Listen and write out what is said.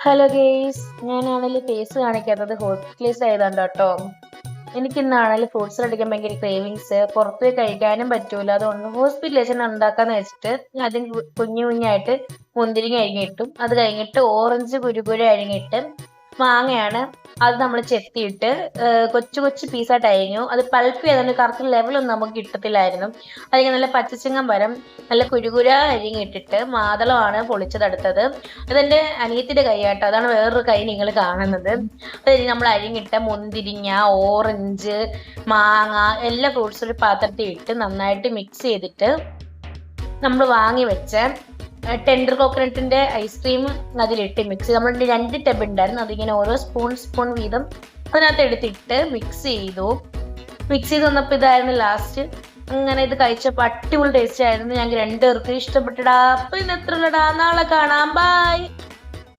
Hello guys, ഞാനാണെങ്കിൽ face കാണിക്കാത്തത് hospitalise ആയതുകൊണ്ട് കേട്ടോ. എനിക്കിന്നാണെങ്കിൽ ഫ്രൂട്ട്സ് അടിക്കാൻ ഭയങ്കര ക്രേവിങ്സ്, പുറത്ത് പോയി കഴിക്കാനും പറ്റൂല. അതുകൊണ്ട് ഹോസ്പിറ്റലൈസേഷൻ ഉണ്ടാക്കാന്ന് വെച്ചിട്ട് ആദ്യം കുഞ്ഞു കുഞ്ഞായിട്ട് മുന്തിരിങ്ങ അരിഞ്ഞിട്ടും അത് കഴിഞ്ഞിട്ട് ഓറഞ്ച് കുരുകുര അരിഞ്ഞിട്ട് മാങ്ങയാണ് അത് നമ്മൾ ചെത്തിയിട്ട് കൊച്ചു കൊച്ചു പീസായിട്ട് അരിഞ്ഞു. അത് പൾപ്പ് ചെയ്തുകൊണ്ട് കറക്റ്റ് ലെവലൊന്നും നമുക്ക് കിട്ടത്തില്ലായിരുന്നു. അതിന് നല്ല പച്ചച്ചിങ്ങം വരം നല്ല കുരുകുര അരിഞ്ഞിട്ടിട്ട് മാതളമാണ് പൊളിച്ചതെടുത്തത്. അതെന്റെ അനിയത്തിന്റെ കൈയാട്ടോ, അതാണ് വേറൊരു കൈ നിങ്ങൾ കാണുന്നത്. അത് നമ്മൾ അരിഞ്ഞിട്ട മുന്തിരിങ്ങ, ഓറഞ്ച്, മാങ്ങ എല്ലാ ഫ്രൂട്ട്സ് ഒരു പാത്രത്തിൽ ഇട്ട് നന്നായിട്ട് മിക്സ് ചെയ്തിട്ട് നമ്മൾ വാങ്ങി വെച്ച ടെൻഡർ കോക്കനട്ടിന്റെ ഐസ്ക്രീം അതിലിട്ട് മിക്സ് ചെയ്ത് നമ്മൾ 2 ടബ് ഉണ്ടായിരുന്നു. അതിങ്ങനെ ഓരോ സ്പൂൺ വീതം അതിനകത്ത് എടുത്തിട്ട് മിക്സ് ചെയ്ത് വന്നപ്പോൾ ഇതായിരുന്നു ലാസ്റ്റ്. അങ്ങനെ ഇത് കഴിച്ചപ്പോൾ അടിപൊളി ടേസ്റ്റ് ആയിരുന്നു. ഞങ്ങൾക്ക് 2 പേർക്കും ഇഷ്ടപ്പെട്ടടാ. അപ്പൊ ഇന്ന് എത്ര നാളെ കാണാം. ബൈ.